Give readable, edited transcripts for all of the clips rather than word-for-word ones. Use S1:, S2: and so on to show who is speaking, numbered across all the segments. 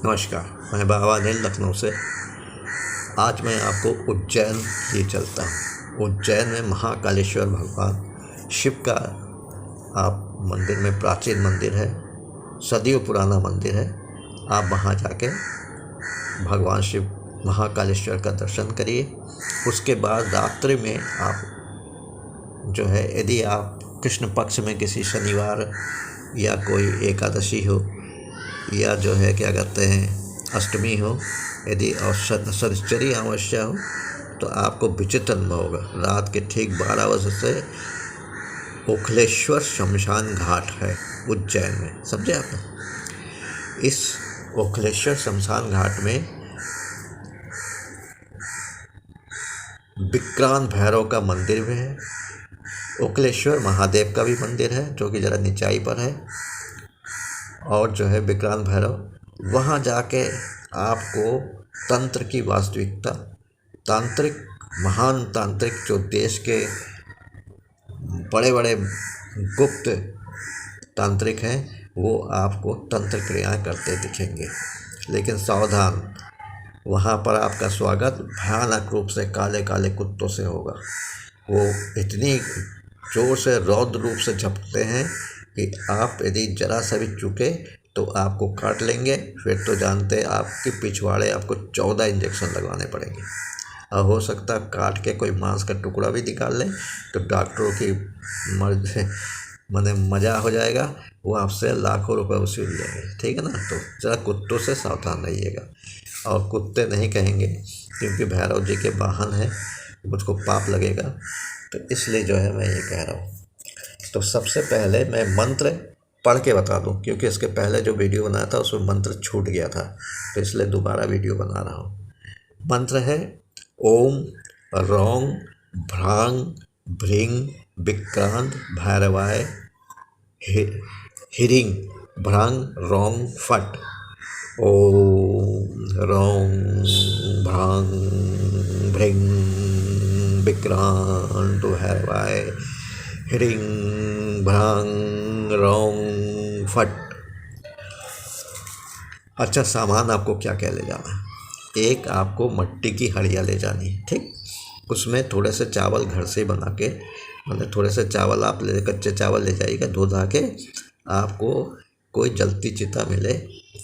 S1: नमस्कार, मैं बाबा अनिल लखनऊ से। आज मैं आपको उज्जैन ले चलता हूँ। उज्जैन में महाकालेश्वर भगवान शिव का आप मंदिर में प्राचीन मंदिर है, सदियों पुराना मंदिर है। आप वहाँ जाके भगवान शिव महाकालेश्वर का दर्शन करिए। उसके बाद रात्रि में आप जो है, यदि आप कृष्ण पक्ष में किसी शनिवार या कोई एकादशी हो या जो है क्या कहते हैं अष्टमी हो, यदि शनिश्चरी अमावस्या हो तो आपको विचित्र अनुभव होगा। रात के ठीक 12 बजे से ओखलेश्वर शमशान घाट है उज्जैन में, समझे आपने। इस ओखलेश्वर शमशान घाट में विक्रांत भैरव का मंदिर भी है। ओखलेश्वर महादेव का भी मंदिर है जो कि ज़रा निचाई पर है। और जो है विक्रांत भैरव, वहाँ जाके आपको तंत्र की वास्तविकता, तांत्रिक, महान तांत्रिक जो देश के बड़े बड़े गुप्त तांत्रिक हैं, वो आपको तंत्र क्रियाएँ करते दिखेंगे। लेकिन सावधान, वहाँ पर आपका स्वागत भयानक रूप से काले काले कुत्तों से होगा। वो इतनी जोर से रौद्र रूप से झपटते हैं कि आप यदि जरा सा भी चूके तो आपको काट लेंगे। फिर तो जानते हैं आपके पिछवाड़े आपको 14 इंजेक्शन लगवाने पड़ेंगे। और हो सकता है काट के कोई मांस का टुकड़ा भी निकाल लें तो डॉक्टरों की मज़ा हो जाएगा, वो आपसे लाखों रुपए वसूल लेंगे। ठीक है ना। तो ज़रा कुत्तों से सावधान रहिएगा। और कुत्ते नहीं कहेंगे क्योंकि भैरव जी के वाहन है, मुझको पाप लगेगा, तो इसलिए जो है मैं ये कह रहा हूँ। तो सबसे पहले मैं मंत्र पढ़ के बता दूं, क्योंकि इसके पहले जो वीडियो बनाया था उसमें मंत्र छूट गया था, तो इसलिए दोबारा वीडियो बना रहा हूँ। मंत्र है ओम रौंग भ्रांग भ्रिंग विक्रांत भैरवाय हिरिंग भ्रांग रौंग फट। ओम रौंग भ्रांग भ्रिंग विक्रांत भैरवाय हिरिंग भ्रांग रौंग फट। अच्छा, सामान आपको क्या क्या ले जाना है। एक आपको मट्टी की हड़िया ले जानी है, ठीक। उसमें थोड़े से चावल घर से बना के, मतलब थोड़े से चावल आप कच्चे चावल ले जाइएगा, धो धा के। आपको कोई जलती चिता मिले,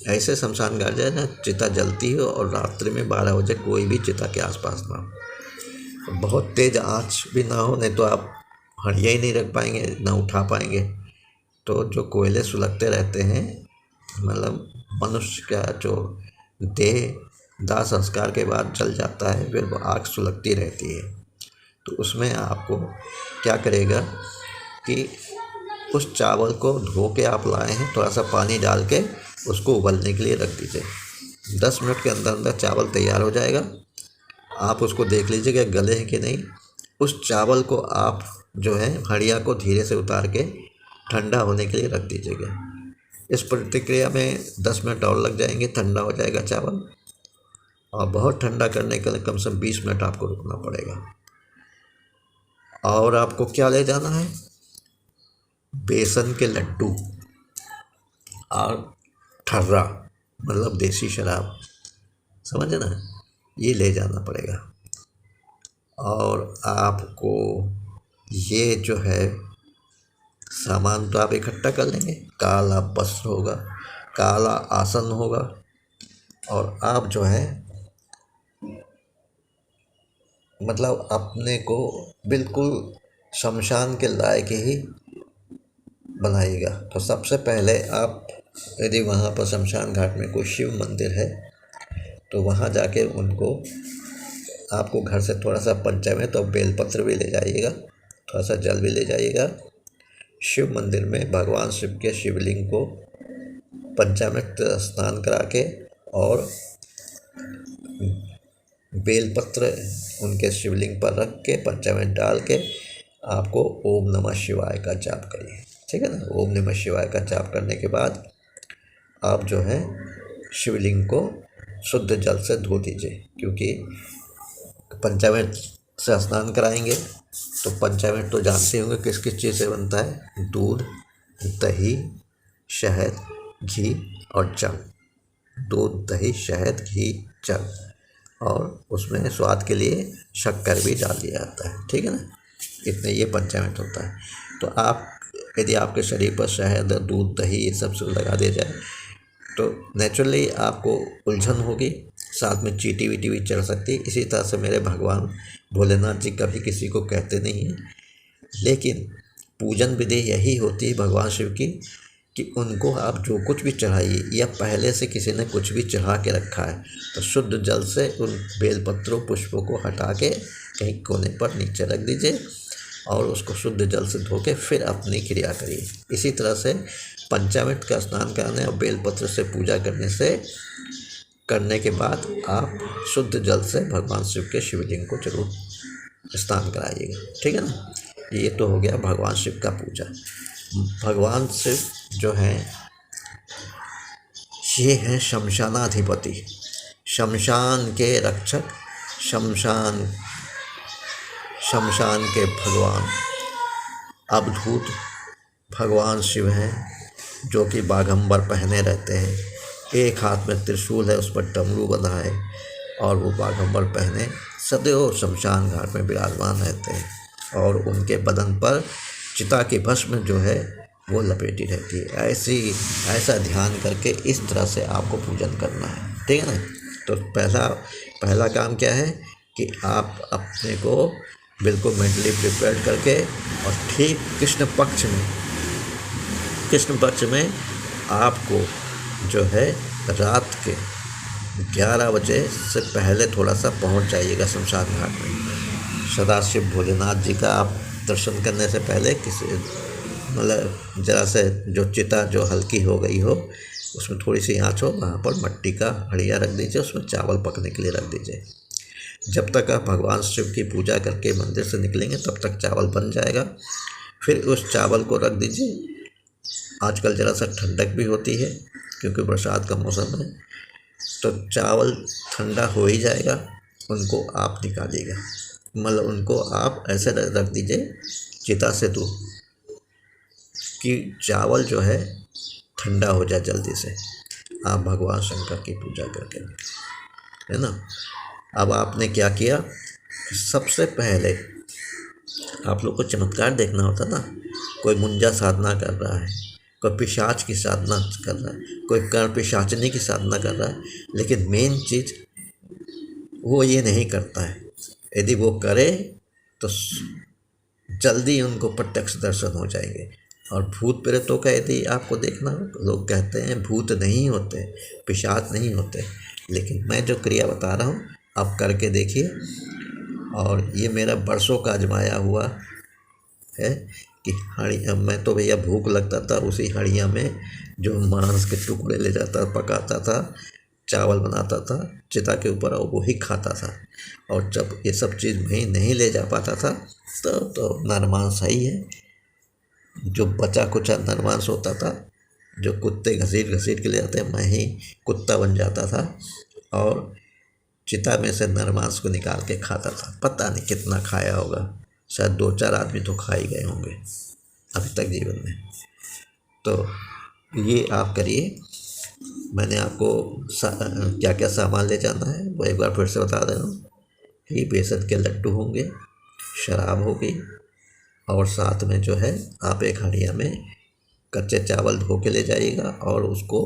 S1: ऐसे शमशान घाट जाए ना चिता जलती हो, और रात्रि में 12 बजे कोई भी चिता के आसपास ना हो। बहुत तेज़ आँच भी ना हो, नहीं तो आप हड़िया ही नहीं रख पाएंगे, ना उठा पाएंगे। तो जो कोयले सुलगते रहते हैं, मतलब मनुष्य का जो देह दाह संस्कार के बाद जल जाता है, फिर वो आग सुलगती रहती है। तो उसमें आपको क्या करेगा कि उस चावल को धो के आप लाए हैं, थोड़ा सा पानी डाल के उसको उबलने के लिए रख दीजिए। 10 मिनट के अंदर अंदर चावल तैयार हो जाएगा। आप उसको देख लीजिए कि गले हैं कि नहीं। उस चावल को आप जो है हड़िया को धीरे से उतार के ठंडा होने के लिए रख दीजिएगा। इस प्रतिक्रिया में 10 मिनट और लग जाएंगे, ठंडा हो जाएगा चावल। और बहुत ठंडा करने के लिए कम से कम 20 मिनट आपको रुकना पड़ेगा। और आपको क्या ले जाना है, बेसन के लड्डू और ठर्रा, मतलब देसी शराब, समझे ना, ये ले जाना पड़ेगा। और आपको ये जो है सामान तो आप इकट्ठा कर लेंगे। काला वस्त्र होगा, काला आसन होगा, और आप जो है मतलब अपने को बिल्कुल शमशान के लायक ही बनाइएगा। तो सबसे पहले आप यदि वहाँ पर शमशान घाट में कोई शिव मंदिर है तो वहाँ जाके उनको, आपको घर से थोड़ा सा पंचामृत और बेलपत्र भी ले जाइएगा, थोड़ा सा जल भी ले जाइएगा। शिव मंदिर में भगवान शिव के शिवलिंग को पंचामृत स्नान करा के और बेलपत्र उनके शिवलिंग पर रख के पंचामृत डाल के आपको ओम नमः शिवाय का जाप करिए, ठीक है ना। ओम नमः शिवाय का जाप करने के बाद आप जो है शिवलिंग को शुद्ध जल से धो दीजिए, क्योंकि पंचामृत से स्नान कराएंगे तो पंचामृत तो जानते होंगे किस किस चीज़ से बनता है। दूध, दही, शहद, घी और जल, दूध, दही, शहद, घी, चल, और उसमें स्वाद के लिए शक्कर भी डाल दिया जाता है। ठीक है ना, इतने ये पंचामृत होता है। तो आप यदि आपके शरीर पर शहद, दूध, दही ये सब लगा दिया जाए तो नेचुरली आपको उलझन होगी, साथ में चींटी वीटी भी चढ़ सकती है। इसी तरह से मेरे भगवान भोलेनाथ जी कभी किसी को कहते नहीं हैं, लेकिन पूजन विधि यही होती है भगवान शिव की कि उनको आप जो कुछ भी चढ़ाइए, या पहले से किसी ने कुछ भी चढ़ा के रखा है तो शुद्ध जल से उन बेलपत्रों, पुष्पों को हटा के कहीं कोने पर नीचे रख दीजिए और उसको शुद्ध जल से धो के फिर अपनी क्रिया करिए। इसी तरह से पंचामृत का स्नान करने और बेलपत्र से पूजा करने के बाद आप शुद्ध जल से भगवान शिव के शिवलिंग को जरूर स्नान कराइएगा। ठीक है ना, ये तो हो गया भगवान शिव का पूजा। भगवान शिव जो हैं ये हैं शमशानाधिपति, शमशान के रक्षक, शमशान शमशान के भगवान, अवधूत भगवान शिव हैं जो कि बाघंबर पहने रहते हैं। एक हाथ में त्रिशूल है, उस पर डमरू बंधा है और वो बाघंबर पहने सदैव शमशान घाट में विराजमान रहते हैं और उनके बदन पर चिता की भस्म जो है वो लपेटी रहती है। ऐसा ध्यान करके इस तरह से आपको पूजन करना है। ठीक है ना, तो पहला काम क्या है कि आप अपने को बिल्कुल मेंटली प्रिपेयर करके और ठीक कृष्ण पक्ष में आपको जो है रात के 11 बजे से पहले थोड़ा सा पहुंच जाइएगा शमशान घाट में। सदाशिव भोलेनाथ जी का आप दर्शन करने से पहले किसी मतलब ज़रा से जो चिता जो हल्की हो गई हो उसमें थोड़ी सी आँच हो, वहाँ पर मट्टी का हड़िया रख दीजिए, उसमें चावल पकने के लिए रख दीजिए। जब तक आप भगवान शिव की पूजा करके मंदिर से निकलेंगे तब तक चावल बन जाएगा। फिर उस चावल को रख दीजिए। आजकल ज़रा सा ठंडक भी होती है क्योंकि बरसात का मौसम है, तो चावल ठंडा हो ही जाएगा, उनको आप निकालिएगा। मतलब उनको आप ऐसे रख दीजिए चिता से दूर कि चावल जो है ठंडा हो जाए जल्दी से, आप भगवान शंकर की पूजा करके, है ना। अब आपने क्या किया, सबसे पहले आप लोग को चमत्कार देखना होता ना। कोई मुंजा साधना कर रहा है, कोई पिशाच की साधना कर रहा है, कोई कर्ण पिशाचनी की साधना कर रहा है, लेकिन मेन चीज़ वो ये नहीं करता है। यदि वो करे तो जल्दी उनको प्रत्यक्ष दर्शन हो जाएंगे। और भूत प्रेतों का यदि आपको देखना, लोग कहते हैं भूत नहीं होते, पिशाच नहीं होते, लेकिन मैं जो क्रिया बता रहा हूँ आप करके देखिए। और ये मेरा बरसों का आजमाया हुआ है कि हड़िया, मैं तो भैया भूख लगता था उसी हड़िया में जो मांस के टुकड़े ले जाता, पकाता था, चावल बनाता था चिता के ऊपर और वो ही खाता था। और जब ये सब चीज़ मैं नहीं ले जा पाता था तो नरमांस ही है, जो बचा कुचा नरमांस होता था, जो कुत्ते घसीट के ले जाते हैं, मैं ही कुत्ता बन जाता था और चिता में से नरमांस को निकाल के खाता था। पता नहीं कितना खाया होगा, शायद 2-4 आदमी तो खा ही गए होंगे अभी तक जीवन में। तो ये आप करिए। मैंने आपको क्या क्या सामान ले जाना है वो एक बार फिर से बता दे रहा हूँ। ये बेसन के लड्डू होंगे, शराब होगी, और साथ में जो है आप एक हंडिया में कच्चे चावल धो के ले जाइएगा और उसको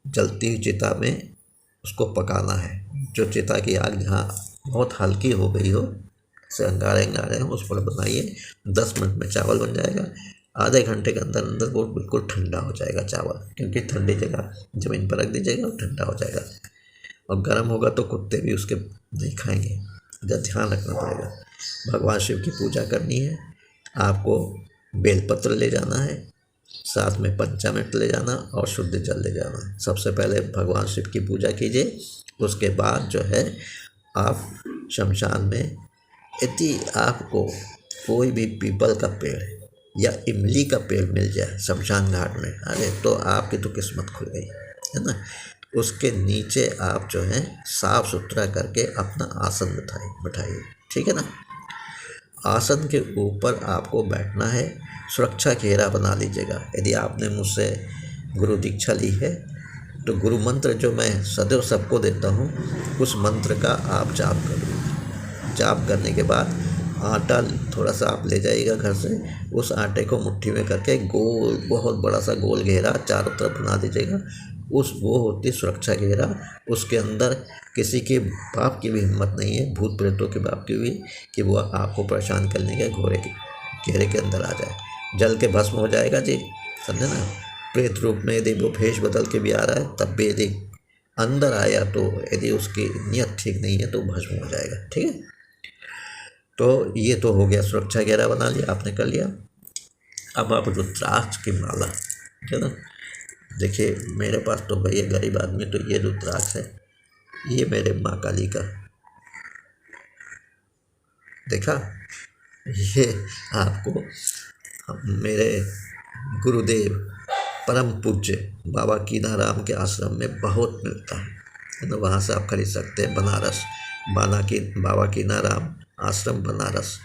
S1: जलती हुई चिता में उसको पकाना है। जो चिता की आग जहाँ बहुत हल्की हो गई हो, से अंगारे हो, उस पर बनाइए। 10 मिनट में चावल बन जाएगा। आधे घंटे के अंदर अंदर वो बिल्कुल ठंडा हो जाएगा चावल, क्योंकि ठंडी जगह ज़मीन पर रख दीजिएगा और ठंडा हो जाएगा। और गर्म होगा तो कुत्ते भी उसके नहीं खाएंगे, जब ध्यान रखना पड़ेगा। भगवान शिव की पूजा करनी है, आपको बेलपत्र ले जाना है, साथ में पंचामृत ले जाना और शुद्ध जल ले जाना है। सबसे पहले भगवान शिव की पूजा कीजिए, उसके बाद जो है आप शमशान में, यदि आपको कोई भी पीपल का पेड़ या इमली का पेड़ मिल जाए शमशान घाट में, अरे तो आपकी तो किस्मत खुल गई, है ना। उसके नीचे आप जो है साफ़ सुथरा करके अपना आसन बिठाइए, ठीक है ना। आसन के ऊपर आपको बैठना है, सुरक्षा घेरा बना लीजिएगा। यदि आपने मुझसे गुरु दीक्षा ली है तो गुरु मंत्र जो मैं सदैव सबको देता हूँ, उस मंत्र का आप जाप करो। जाप करने के बाद आटा थोड़ा सा आप ले जाइएगा घर से, उस आटे को मुट्ठी में करके गोल, बहुत बड़ा सा गोल घेरा चारों तरफ बना दीजिएगा। वो होती सुरक्षा घेरा, उसके अंदर किसी के बाप की भी हिम्मत नहीं है, भूत प्रेतों के बाप की भी, कि वो आपको परेशान करने के घेरे के अंदर आ जाए। जल के भस्म हो जाएगा जी, समझे ना। प्रेत रूप में यदि वो भेष बदल के भी आ रहा है, तब भी यदि अंदर आया तो यदि उसकी नीयत ठीक नहीं है तो भस्म हो जाएगा, ठीक है। तो ये तो हो गया, सुरक्षा घेरा बना लिया आपने, कर लिया। अब आप रुद्राक्ष की माला, है ना। देखिए मेरे पास तो भैया गरीब आदमी, तो ये रुद्राक्ष है, ये मेरे माँ काली का, देखा। ये आपको मेरे गुरुदेव परम पूज्य बाबा कीनाराम के आश्रम में बहुत मिलता है ना, वहाँ से आप खरीद सकते हैं। बनारस बाबा कीनाराम आश्रम बनारस,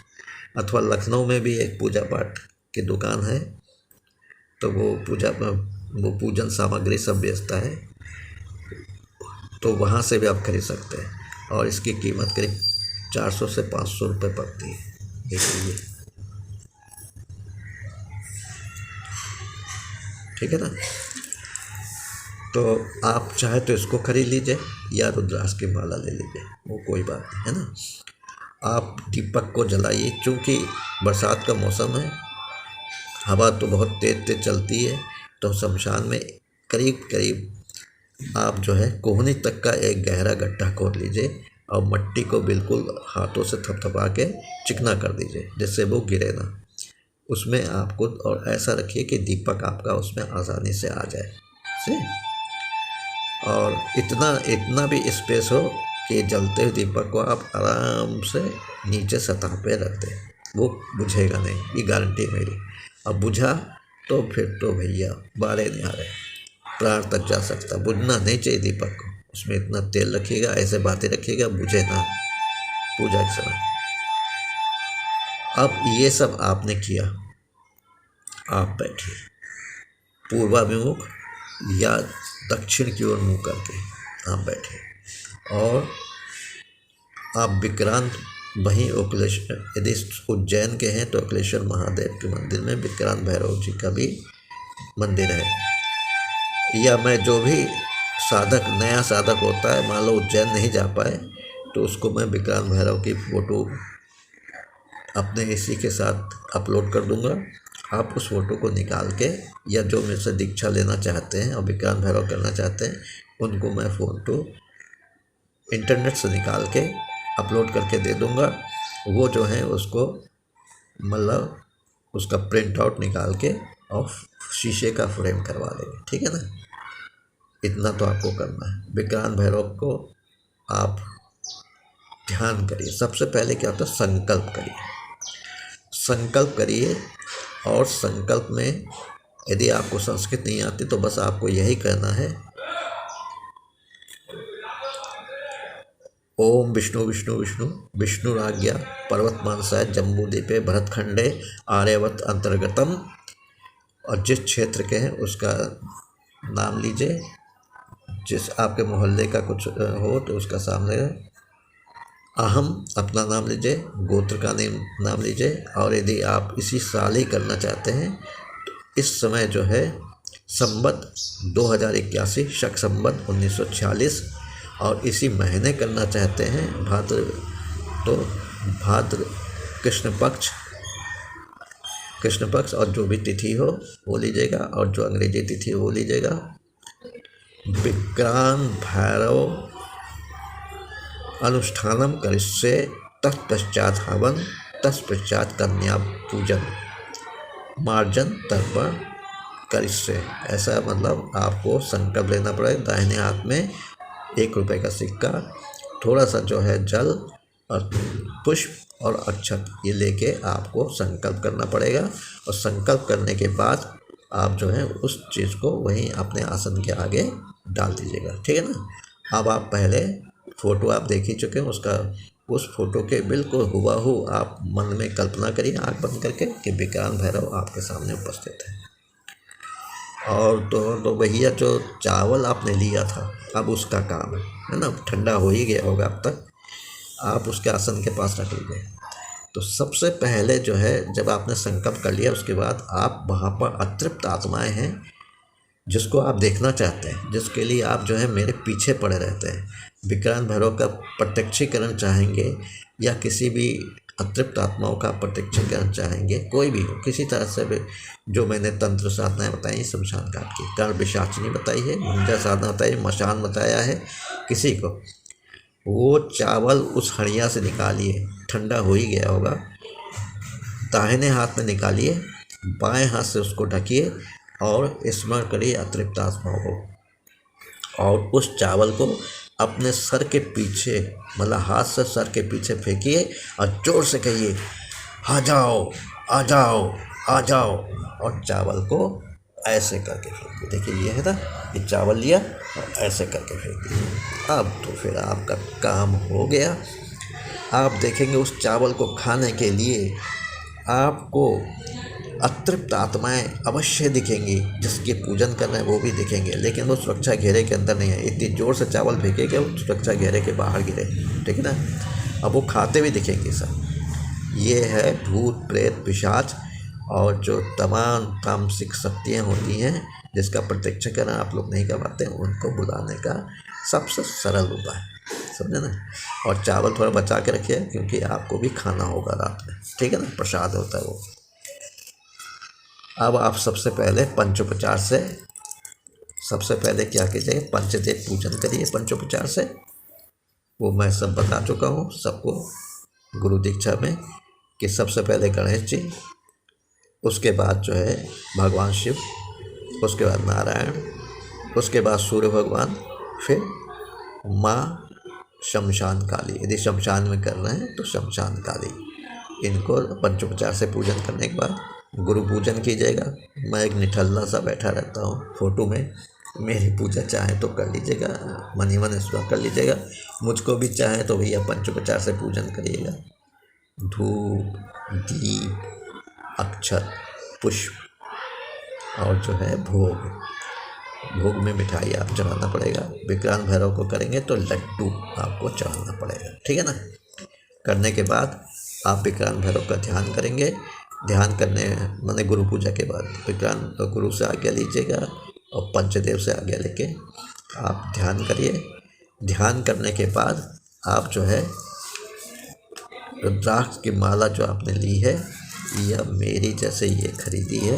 S1: अथवा लखनऊ में भी एक पूजा पाठ की दुकान है, तो वो पूजन सामग्री सब बेचता है, तो वहाँ से भी आप खरीद सकते हैं। और इसकी कीमत करीब 400 से 500 रुपये पड़ती है। देखिए, ठीक है ना। तो आप चाहे तो इसको खरीद लीजिए या रुद्राक्ष की माला ले लीजिए, वो कोई बात नहीं, है ना। आप दीपक को जलाइए, क्योंकि बरसात का मौसम है, हवा तो बहुत तेज तेज चलती है, तो शमशान में करीब करीब आप जो है कोहनी तक का एक गहरा गड्ढा खोद लीजिए और मट्टी को बिल्कुल हाथों से थपथपा के चिकना कर दीजिए, जिससे वो गिरे ना उसमें आपको। और ऐसा रखिए कि दीपक आपका उसमें आसानी से आ जाए से, और इतना भी स्पेस हो कि जलते हुए दीपक को आप आराम से नीचे सतह पे रख दें, वो बुझेगा नहीं, ये गारंटी है मेरी। अब बुझा तो फिर तो भैया बारे नहीं आ रहे, प्राण तक जा सकता। बुझना नहीं चाहिए दीपक को, उसमें इतना तेल रखिएगा, ऐसे बातें रखिएगा, बुझे ना पूजा के समय। अब ये सब आपने किया, आप बैठिए पूर्वाभिमुख या दक्षिण की ओर मुँह करके आप बैठे, और आप विक्रांत वहीं यदि उज्जैन के हैं तो अखिलेश्वर महादेव के मंदिर में विक्रांत भैरव जी का भी मंदिर है। या मैं जो भी नया साधक होता है, मान लो उज्जैन नहीं जा पाए, तो उसको मैं विक्रांत भैरव की फ़ोटो अपने इसी के साथ अपलोड कर दूंगा। आप उस फ़ोटो को निकाल के, या जो मेरे से दीक्षा लेना चाहते हैं और विक्रांत भैरव करना चाहते हैं, उनको मैं फ़ोटो इंटरनेट से निकाल के अपलोड करके दे दूंगा। वो जो है उसको मतलब उसका प्रिंट आउट निकाल के और शीशे का फ्रेम करवा देंगे, ठीक है ना। इतना तो आपको करना है। विक्रांत भैरव को आप ध्यान करिए। सबसे पहले क्या होता है, संकल्प करिए। और संकल्प में यदि आपको संस्कृत नहीं आती तो बस आपको यही कहना है, ओम विष्णु विष्णु विष्णु विष्णुराज्ञा पर्वतमानसाय जम्बूद्वीपे भरतखंडे आर्यवत अंतर्गतम। और जिस क्षेत्र के हैं उसका नाम लीजिए, जिस आपके मोहल्ले का कुछ हो तो उसका सामने अहम अपना नाम लीजिए, गोत्र का नाम लीजिए। और यदि आप इसी साल ही करना चाहते हैं तो इस समय जो है संवत 2081 शक संवत 1946, और इसी महीने करना चाहते हैं भाद्र कृष्ण पक्ष और जो भी तिथि हो वो लीजिएगा, और जो अंग्रेजी तिथि हो वो लीजिएगा। विक्रांत भैरव अनुष्ठानम करिष्ये, तत्पश्चात हवन, तत्पश्चात कन्या पूजन, मार्जन तर्पण करिष्ये। ऐसा मतलब आपको संकल्प लेना पड़ेगा। दाहिने हाथ में 1 रुपये का सिक्का, थोड़ा सा जो है जल और पुष्प और अक्षत, ये लेके आपको संकल्प करना पड़ेगा। और संकल्प करने के बाद आप जो है उस चीज़ को वहीं अपने आसन के आगे डाल दीजिएगा, ठीक है ना। अब आप पहले फ़ोटो आप देख ही चुके हैं, उस फोटो के बिल्कुल हुबहू आप मन में कल्पना करिए आँख बंद करके कि विक्रांत भैरव आपके सामने उपस्थित है। तो भैया जो चावल आपने लिया था अब उसका काम है ना, ठंडा हो ही गया होगा अब तक, आप उसके आसन के पास रख लीजिए। तो सबसे पहले जो है जब आपने संकल्प कर लिया उसके बाद आप वहाँ पर अतृप्त आत्माएं हैं जिसको आप देखना चाहते हैं, जिसके लिए आप जो है मेरे पीछे पड़े रहते हैं, विक्रांत भैरव का प्रत्यक्षीकरण चाहेंगे या किसी भी अतृप्त आत्माओं का प्रत्यक्षीकरण चाहेंगे, कोई भी हो किसी तरह से भी, जो मैंने तंत्र साधनाएं बताई, शमशान घाट की कर्ण विशाचनी बताई है, मुंजा साधना बताई है, मशान बताया है, किसी को वो चावल उस हड़िया से निकालिए, ठंडा हो ही गया होगा, दाहिने हाथ में निकालिए, बाएं हाथ से उसको ढकिए और स्मरण करिए अतृप्त आत्माओं को, और उस चावल को अपने सर के पीछे, मतलब हाथ से सर के पीछे फेंकिए और जोर से कहिए आ जाओ आ जाओ आ जाओ, और चावल को ऐसे करके फेंकिए। देखिए ये है ना, ये चावल लिया और ऐसे करके फेंक दिया। अब तो फिर आपका काम हो गया। आप देखेंगे उस चावल को खाने के लिए आपको अतृप्त आत्माएं अवश्य दिखेंगी, जिसके पूजन करना है वो भी दिखेंगे, लेकिन वो सुरक्षा घेरे के अंदर नहीं है। इतनी ज़ोर से चावल फेंके कि वो सुरक्षा घेरे के बाहर गिरे, ठीक है ना। अब वो खाते भी दिखेंगे सब। ये है भूत प्रेत पिशाच और जो तमाम तामसिक शक्तियाँ होती हैं जिसका प्रत्यक्षीकरण आप लोग नहीं कर पाते, उनको बुलाने का सबसे सरल उपाय, समझे ना। और चावल थोड़ा बचा के रखिए क्योंकि आपको भी खाना होगा रात में, ठीक है ना, प्रसाद होता है वो। अब आप सबसे पहले पंचोपचार से, सबसे पहले क्या कीजिए, पंचदेव पूजन करिए पंचोपचार से, वो मैं सब बता चुका हूँ सबको गुरु दीक्षा में, कि सबसे पहले गणेश जी, उसके बाद जो है भगवान शिव, उसके बाद नारायण, उसके बाद सूर्य भगवान, फिर माँ शमशान काली, यदि शमशान में कर रहे हैं तो शमशान काली। इनको पंचोपचार से पूजन करने के बाद गुरु पूजन कीजिएगा। मैं एक निठल्ला सा बैठा रहता हूँ फोटो में, मेरी पूजा चाहे तो कर लीजिएगा, मनी मन ईश्वर कर लीजिएगा, मुझको भी चाहे तो भैया पंचोपचार से पूजन करिएगा। धूप, दीप, अक्षत, पुष्प और जो है भोग, भोग में मिठाई आप चढ़ाना पड़ेगा। विक्रांत भैरव को करेंगे तो लड्डू आपको चढ़ाना पड़ेगा, ठीक है ना। करने के बाद आप विक्रांत भैरव का ध्यान करेंगे। ध्यान करने माने गुरु पूजा के बाद विक्रांत गुरु से आज्ञा लीजिएगा और पंचदेव से आज्ञा लेके आप ध्यान करिए। ध्यान करने के बाद आप जो है रुद्राक्ष की माला जो आपने ली है या मेरी जैसे ये खरीदी है,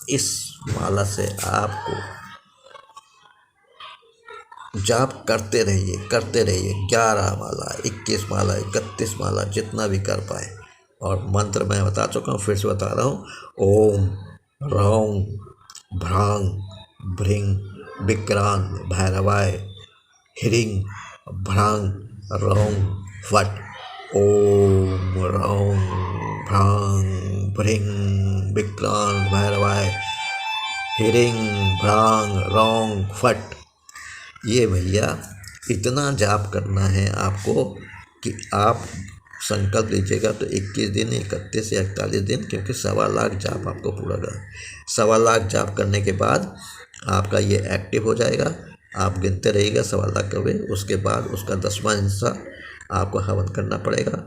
S1: इस माला से आपको जाप करते रहिए 11 माला, 21 माला, 31 माला, जितना भी कर पाए। और मंत्र मैं बता चुका हूँ, फिर से बता रहा हूँ। ओम रौं भ्रांग भ्रिंग विक्रांत भैरवाय ह्रीं भ्रांग रौं फट। ओम रौं भ्रांग भ्रिंग विक्रांत भैरवाय ह्रीं भ्रांग रौं फट। ये भैया इतना जाप करना है आपको कि आप संकल्प लीजिएगा तो 21 दिन, 31 या 41 दिन, क्योंकि 1.25 लाख जाप आपको पूरा करना। 1.25 लाख जाप करने के बाद आपका ये एक्टिव हो जाएगा। आप गिनते रहिएगा 1.25 लाख कभी, उसके बाद उसका 10वां हिस्सा आपको हवन करना पड़ेगा।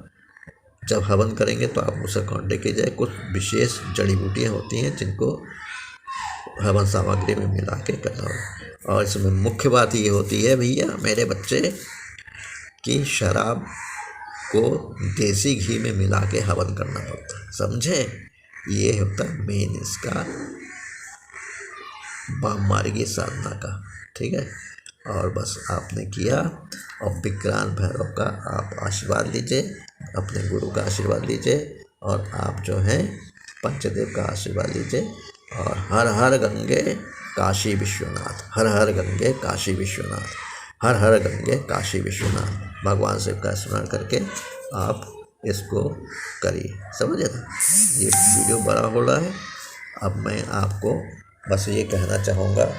S1: जब हवन करेंगे तो आप मुझसे कॉन्टेक्ट कीजिए। कुछ विशेष जड़ी बूटियाँ होती हैं जिनको हवन सामग्री में मिला के करना हो। और इसमें मुख्य बात ये होती है भैया मेरे बच्चे कि शराब को देसी घी में मिला के हवन करना पड़ता है, समझे। ये होता है मेन इसका वाममार्गी साधना का, ठीक है। और बस आपने किया और विक्रांत भैरव का आप आशीर्वाद लीजिए, अपने गुरु का आशीर्वाद लीजिए और आप जो है पंचदेव का आशीर्वाद लीजिए। और हर हर गंगे काशी विश्वनाथ, हर हर गंगे काशी विश्वनाथ, हर हर गंगे काशी विश्वनाथ, भगवान शिव का स्मरण करके आप इसको करिए, समझे ना। ये वीडियो बड़ा हो रहा है, अब मैं आपको बस ये कहना चाहूँगा,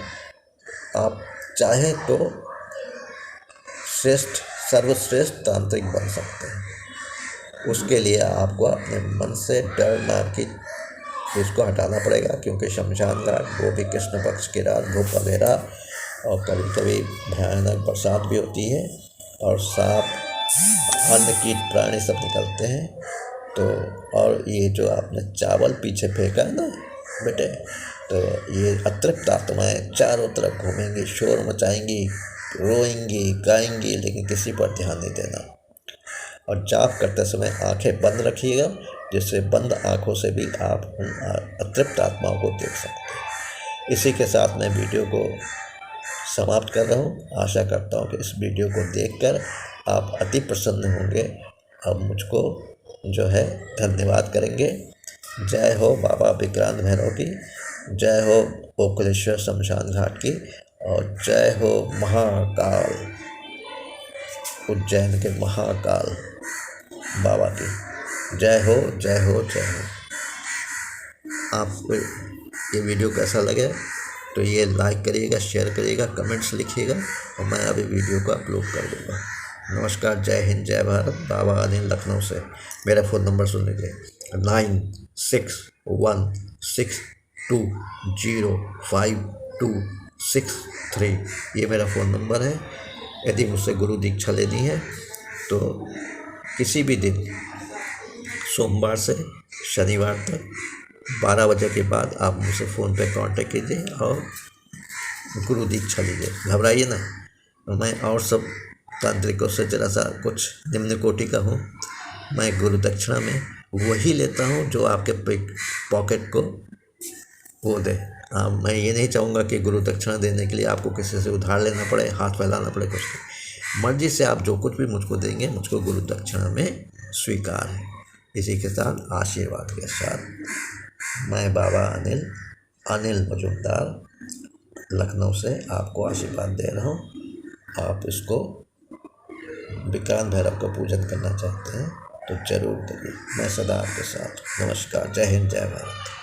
S1: आप चाहें तो सर्वश्रेष्ठ तांत्रिक बन सकते हैं। उसके लिए आपको अपने मन से डरना कि तो इसको हटाना पड़ेगा, क्योंकि शमशान घाट वो भी कृष्ण पक्ष की रात धूप वगैरह और कभी कभी भयानक बरसात भी होती है और सांप अन्य कीट प्राणी सब निकलते हैं। तो और ये जो आपने चावल पीछे फेंका है ना बेटे, तो ये अतृप्त आत्माएं चारों तरफ घूमेंगी, शोर मचाएंगी, रोएंगी, गाएंगी, लेकिन किसी पर ध्यान नहीं देना। और जाप करते समय आंखें बंद रखिएगा, जिससे बंद आंखों से भी आप उन अतृप्त आत्माओं को देख सकते हैं। इसी के साथ मैं वीडियो को समाप्त कर रहा हूँ। आशा करता हूँ कि इस वीडियो को देखकर आप अति प्रसन्न होंगे। अब मुझको जो है धन्यवाद करेंगे। जय हो बाबा विक्रांत भैरव की, जय हो ओकलेश्वर शमशान घाट की, और जय हो महाकाल, उज्जैन के महाकाल बाबा की। जय हो, जय हो, जय हो। आपको ये वीडियो कैसा लगे तो ये लाइक करिएगा, शेयर करिएगा, कमेंट्स लिखिएगा और मैं अभी वीडियो को अपलोड कर दूँगा। नमस्कार, जय हिंद, जय भारत। बाबा अनिल, लखनऊ से। मेरा फ़ोन नंबर सुन लीजिए 9616205263। ये मेरा फ़ोन नंबर है। यदि मुझसे गुरु दीक्षा लेनी है तो किसी भी दिन सोमवार से शनिवार तक 12 बजे के बाद आप मुझसे फ़ोन पे कांटेक्ट कीजिए और गुरु दीक्षा लीजिए। घबराइए ना। मैं और सब तांत्रिकों से ज़रा सा कुछ निम्न कोटि का हूँ। मैं गुरु दक्षिणा में वही लेता हूँ जो आपके पॉकेट को वो दे। मैं ये नहीं चाहूँगा कि गुरु दक्षिणा देने के लिए आपको किसी से उधार लेना पड़े, हाथ फैलाना पड़े, कुछ नहीं। मर्जी से आप जो कुछ भी मुझको देंगे, मुझको गुरु दक्षिणा में स्वीकार है। इसी के साथ आशीर्वाद के साथ मैं बाबा अनिल मजूमदार लखनऊ से आपको आशीर्वाद दे रहा हूँ। आप इसको विक्रांत भैरव का पूजन करना चाहते हैं तो ज़रूर करिए। मैं सदा आपके साथ। नमस्कार, जय हिंद, जय भारत।